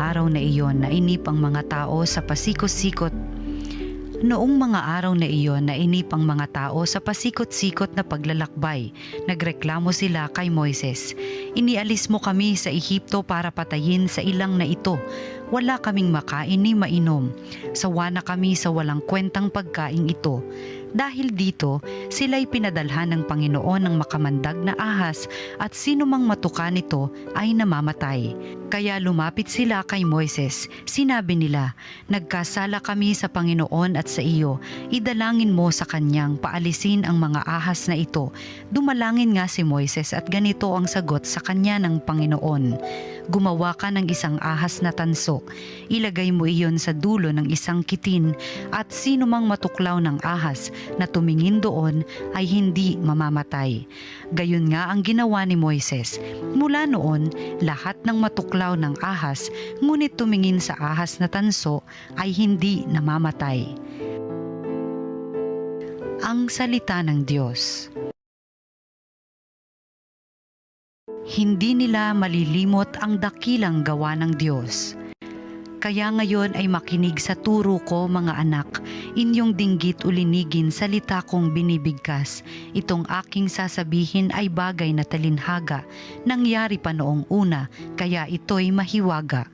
araw na iyon nainip ang mga tao sa pasikot-sikot. Noong mga araw na iyon nainip ang mga tao sa pasikot-sikot na paglalakbay. Nagreklamo sila kay Moises, "Inialis mo kami sa Ehipto para patayin sa ilang na ito. Wala kaming makain ni mainom. Sawa na kami sa walang kwentang pagkain ito." Dahil dito, sila'y pinadalhan ng Panginoon ng makamandag na ahas at sino mang matuka nito ay namamatay. Kaya lumapit sila kay Moises. Sinabi nila, "Nagkasala kami sa Panginoon at sa iyo. Idalangin mo sa kanyang paalisin ang mga ahas na ito." Dumalangin nga si Moises at ganito ang sagot sa kanya ng Panginoon, "Gumawa ka ng isang ahas na tanso. Ilagay mo iyon sa dulo ng isang kitin at sino mang matuklaw ng ahas na tumingin doon ay hindi mamamatay." Gayon nga ang ginawa ni Moises. Mula noon, lahat ng matuklaw ng ahas ngunit tumingin sa ahas na tanso ay hindi namamatay. Ang salita ng Diyos. Hindi nila malilimot ang dakilang gawa ng Diyos. Kaya ngayon ay makinig sa turo ko, mga anak. Inyong dinggit ulinigin salita kong binibigkas. Itong aking sasabihin ay bagay na talinhaga. Nangyari pa noong una, kaya ito'y mahiwaga.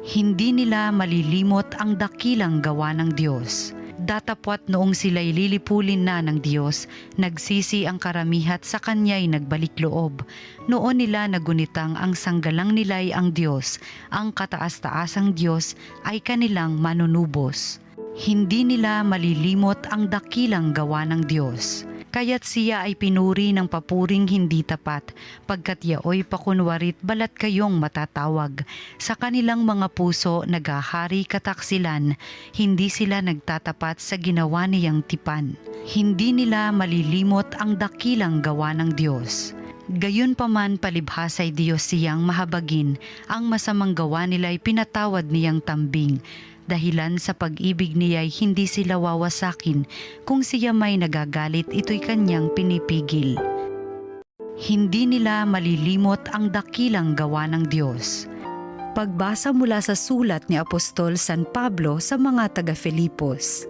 Hindi nila malilimot ang dakilang gawa ng Diyos. Datapwat noong sila'y lilipulin na ng Diyos, nagsisi ang karamihat sa Kanya'y nagbalik loob. Noon nila nagunitang ang sanggalang nila'y ang Diyos, ang kataas-taasang Diyos ay kanilang manunubos. Hindi nila malilimot ang dakilang gawa ng Diyos. Kaya't siya ay pinuri ng papuring hindi tapat, pagkat yaoy pakunwarit balat kayong matatawag. Sa kanilang mga puso naghahari kataksilan, hindi sila nagtatapat sa ginawa niyang tipan. Hindi nila malilimot ang dakilang gawa ng Diyos. Gayunpaman palibhasay Diyos siyang mahabagin, ang masamang gawa nila'y pinatawad niyang tambing. Dahilan sa pag-ibig niya'y hindi sila wawasakin, kung siya may nagagalit ito'y kanyang pinipigil. Hindi nila malilimot ang dakilang gawa ng Diyos. Pagbasa mula sa sulat ni Apostol San Pablo sa mga taga-Filipos.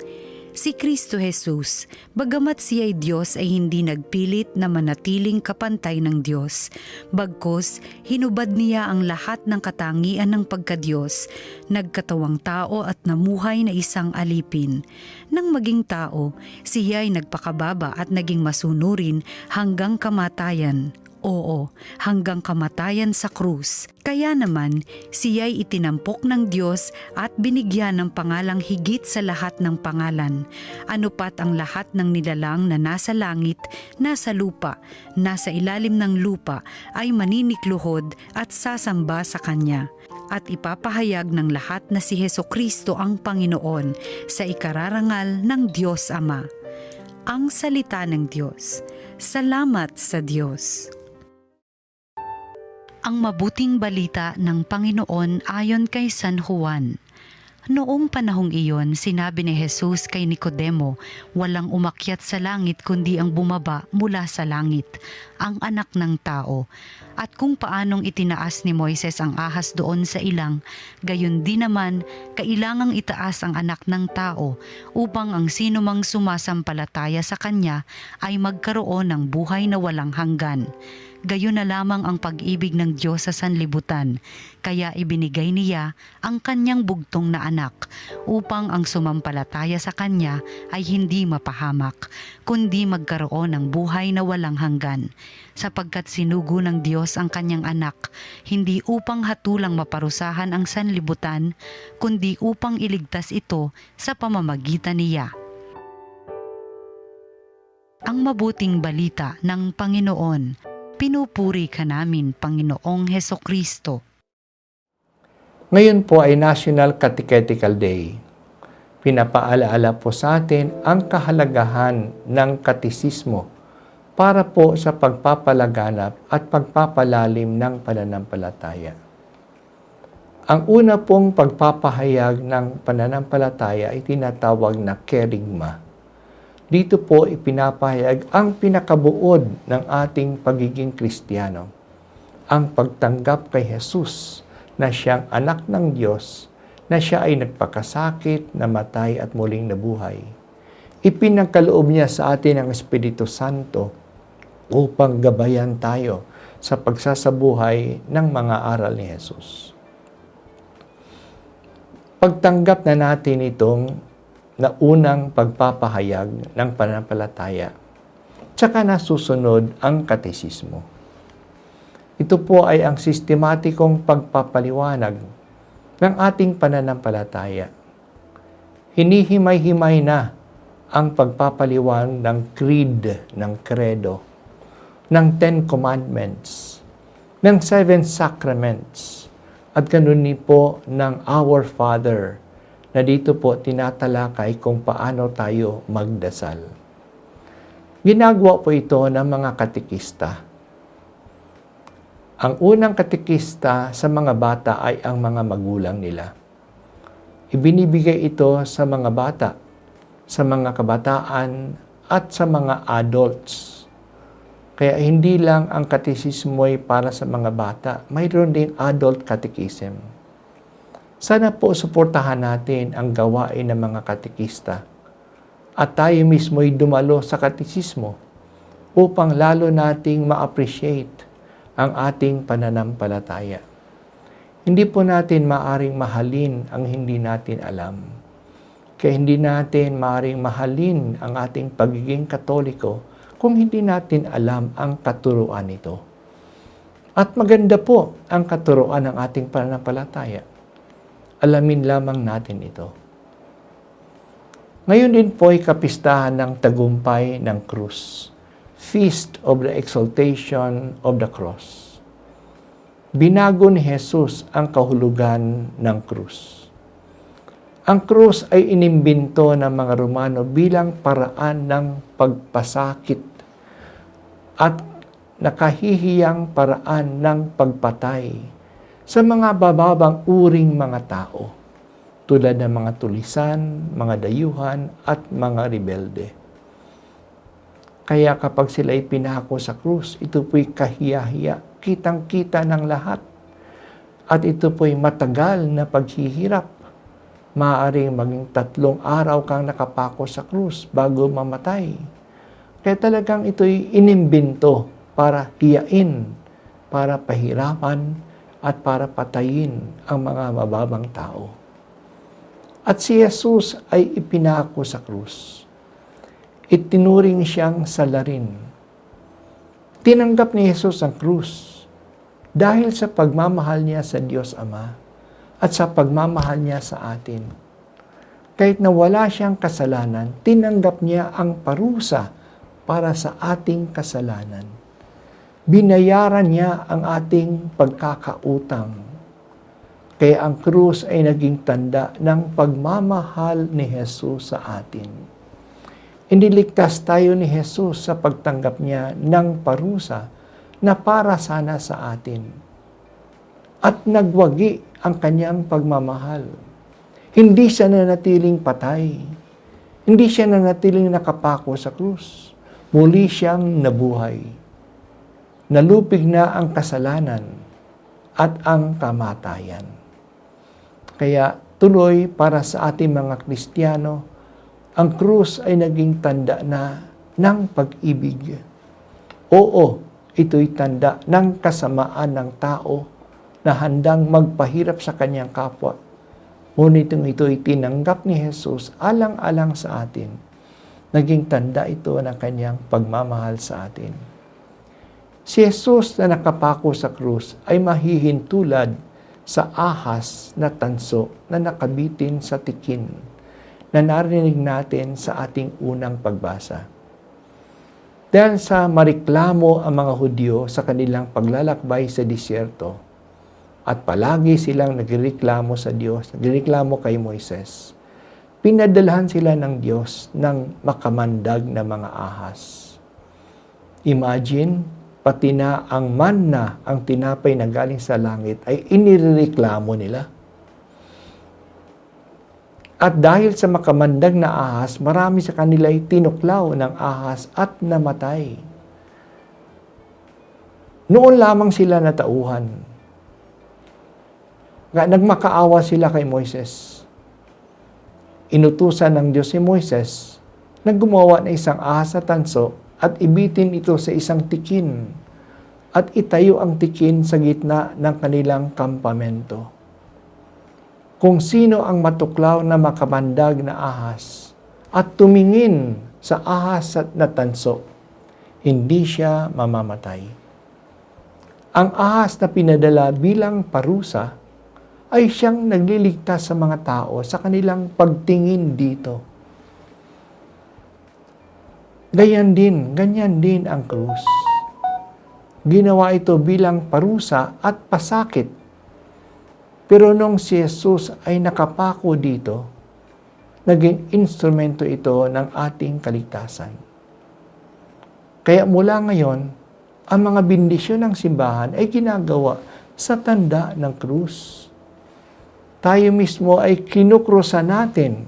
Si Kristo Jesus, bagamat siya ay Diyos, ay hindi nagpilit na manatiling kapantay ng Diyos. Bagkus, hinubad niya ang lahat ng katangian ng pagkadiyos, nagkatawang tao at namuhay na isang alipin. Nang maging tao, siya ay nagpakababa at naging masunurin hanggang kamatayan. Oo, hanggang kamatayan sa krus. Kaya naman, siya'y itinampok ng Diyos at binigyan ng pangalang higit sa lahat ng pangalan. Anupat ang lahat ng nilalang na nasa langit, nasa lupa, nasa ilalim ng lupa ay maninikluhod at sasamba sa Kanya. At ipapahayag ng lahat na si Hesukristo ang Panginoon sa ikararangal ng Diyos Ama. Ang salita ng Diyos. Salamat sa Diyos. Ang mabuting balita ng Panginoon ayon kay San Juan. Noong panahong iyon, sinabi ni Jesus kay Nicodemo, "Walang umakyat sa langit kundi ang bumaba mula sa langit, ang anak ng tao." At kung paanong itinaas ni Moises ang ahas doon sa ilang, gayon din naman kailangang itaas ang anak ng tao upang ang sinumang sumasampalataya sa kanya ay magkaroon ng buhay na walang hanggan. Gayon na lamang ang pag-ibig ng Diyos sa sanlibutan, kaya ibinigay niya ang kanyang bugtong na anak upang ang sumampalataya sa kanya ay hindi mapahamak, kundi magkaroon ng buhay na walang hanggan. Sapagkat sinugo ng Diyos ang kanyang anak, hindi upang hatulang maparusahan ang sanlibutan, kundi upang iligtas ito sa pamamagitan niya. Ang mabuting balita ng Panginoon. Pinupuri ka namin, Panginoong Hesukristo. Ngayon po ay National Catechetical Day. Pinapaalaala po sa atin ang kahalagahan ng katisismo para po sa pagpapalaganap at pagpapalalim ng pananampalataya. Ang una pong pagpapahayag ng pananampalataya ay tinatawag na kerygma. Dito po ipinapahayag ang pinakabuod ng ating pagiging Kristiyano, ang pagtanggap kay Jesus na siyang anak ng Diyos, na siya ay nagpakasakit, namatay at muling nabuhay. Ipinagkaloob niya sa atin ang Espiritu Santo upang gabayan tayo sa pagsasabuhay ng mga aral ni Jesus. Pagtanggap na natin itong naunang pagpapahayag ng pananampalataya, tsaka nasusunod ang katesismo. Ito po ay ang sistematikong pagpapaliwanag ng ating pananampalataya. Hinihimay-himay na ang pagpapaliwanag ng creed, ng credo, ng Ten Commandments, ng Seven Sacraments, at ganun din po ng Our Father, na dito po tinatalakay kung paano tayo magdasal. Ginagawa po ito ng mga katekista. Ang unang katekista sa mga bata ay ang mga magulang nila. Ibinibigay ito sa mga bata, sa mga kabataan, at sa mga adults. Kaya hindi lang ang katesismo ay para sa mga bata, mayroon ding adult catechism. Sana po suportahan natin ang gawain ng mga katekista at tayo mismo ay dumalo sa katesismo upang lalo nating ma-appreciate ang ating pananampalataya. Hindi po natin maaring mahalin ang hindi natin alam. Kaya hindi natin maaring mahalin ang ating pagiging Katoliko kung hindi natin alam ang katuruan nito. At maganda po ang katuruan ng ating pananampalataya. Alamin lamang natin ito. Ngayon din po ay kapistahan ng tagumpay ng krus. Feast of the Exaltation of the Cross. Binago ni Jesus ang kahulugan ng krus. Ang krus ay inimbento ng mga Romano bilang paraan ng pagpasakit at nakahihiyang paraan ng pagpatay sa mga bababang uring mga tao, tulad ng mga tulisan, mga dayuhan, at mga rebelde. Kaya kapag sila ipinako sa krus, ito po'y kahiya-hiya, kitang-kita ng lahat. At ito po'y matagal na paghihirap. Maaaring maging 3 araw kang nakapako sa krus bago mamatay. Kaya talagang ito'y inimbento para hiyain, para pahirapan, at para patayin ang mga mababang tao. At si Jesus ay ipinako sa krus. Itinuring siyang salarin. Tinanggap ni Jesus ang krus dahil sa pagmamahal niya sa Diyos Ama at sa pagmamahal niya sa atin. Kahit na wala siyang kasalanan, tinanggap niya ang parusa para sa ating kasalanan. Binayaran niya ang ating pagkakautang. Kaya ang krus ay naging tanda ng pagmamahal ni Jesus sa atin. Iniligtas tayo ni Jesus sa pagtanggap niya ng parusa na para sana sa atin. At nagwagi ang kanyang pagmamahal. Hindi siya nanatiling patay. Hindi siya nanatiling nakapako sa krus. Muli siyang nabuhay. Nalupig na ang kasalanan at ang kamatayan. Kaya tuloy para sa ating mga Kristiyano, ang krus ay naging tanda na ng pag-ibig. Oo, ito'y tanda ng kasamaan ng tao na handang magpahirap sa kanyang kapwa. Ngunit ito'y tinanggap ni Jesus alang-alang sa atin. Naging tanda ito ng kanyang pagmamahal sa atin. Si Jesus na nakapako sa krus ay mahihintulad sa ahas na tanso na nakabitin sa tikin na narinig natin sa ating unang pagbasa. Dahil sa mareklamo ang mga Hudyo sa kanilang paglalakbay sa disyerto at palagi silang nagreklamo sa Diyos, nagreklamo kay Moises, pinadalhan sila ng Diyos ng makamandag na mga ahas. Imagine, pati na ang manna, ang tinapay na galing sa langit, ay inireklamo nila. At dahil sa makamandag na ahas, marami sa kanila ay tinuklaw ng ahas at namatay. Noon lamang sila natauhan. Nagmakaawa sila kay Moises. Inutusan ng Diyos si Moises na gumawa ng isang ahas na tanso at ibitin ito sa isang tikin at itayo ang tikin sa gitna ng kanilang kampamento. Kung sino ang matuklaw na makamandag na ahas at tumingin sa ahas na tanso, hindi siya mamamatay. Ang ahas na pinadala bilang parusa ay siyang nagliligtas sa mga tao sa kanilang pagtingin dito. Ganyan din ang krus. Ginawa ito bilang parusa at pasakit. Pero nung si Jesus ay nakapako dito, naging instrumento ito ng ating kaligtasan. Kaya mula ngayon, ang mga bendisyon ng simbahan ay ginagawa sa tanda ng krus. Tayo mismo ay kinukrusan natin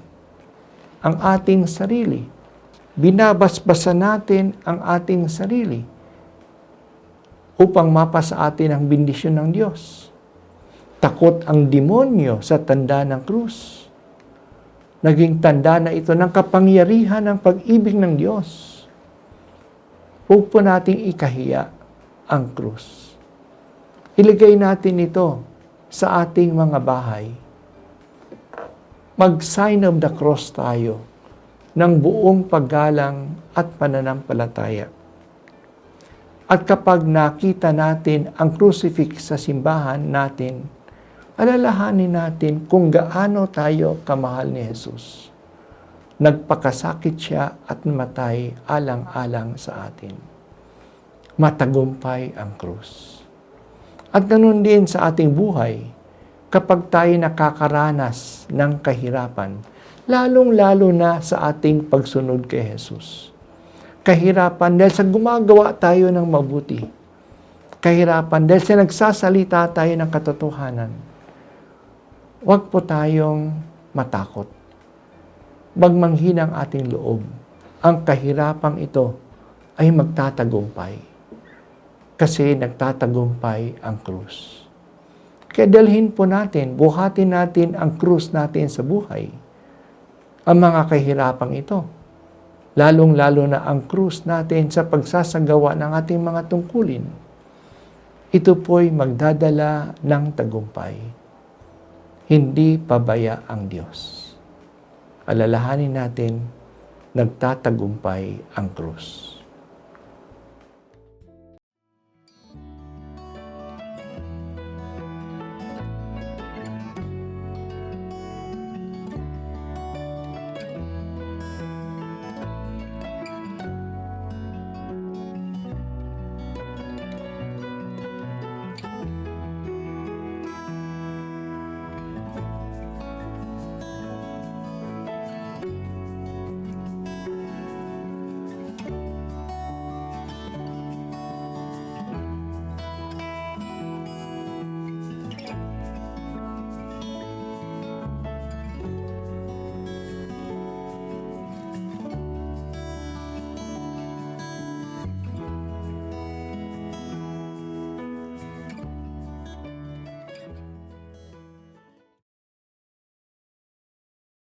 ang ating sarili. Binabasbasan natin ang ating sarili upang mapasa atin ang bendisyon ng Diyos. Takot ang demonyo sa tanda ng krus. Naging tanda na ito ng kapangyarihan ng pag-ibig ng Diyos. Huwag po nating ikahiya ang krus. Ilagay natin ito sa ating mga bahay. Mag-sign of the cross tayo ng buong paggalang at pananampalataya. At kapag nakita natin ang crucifix sa simbahan natin, alalahanin natin kung gaano tayo kamahal ni Jesus. Nagpakasakit siya at namatay alang-alang sa atin. Matagumpay ang krus. At ganoon din sa ating buhay, kapag tayo nakakaranas ng kahirapan, lalong-lalo na sa ating pagsunod kay Jesus. Kahirapan dahil sa gumagawa tayo ng mabuti. Kahirapan dahil sa nagsasalita tayo ng katotohanan. Huwag po tayong matakot. Magmanghin ang ating loob. Ang kahirapang ito ay magtatagumpay. Kasi nagtatagumpay ang krus. Kaya dalhin po natin, buhatin natin ang krus natin sa buhay. Ang mga kahirapang ito. Lalong-lalo na ang krus natin sa pagsasagawa ng ating mga tungkulin. Ito po'y magdadala ng tagumpay. Hindi pabaya ang Diyos. Alalahanin natin, nagtatagumpay ang krus.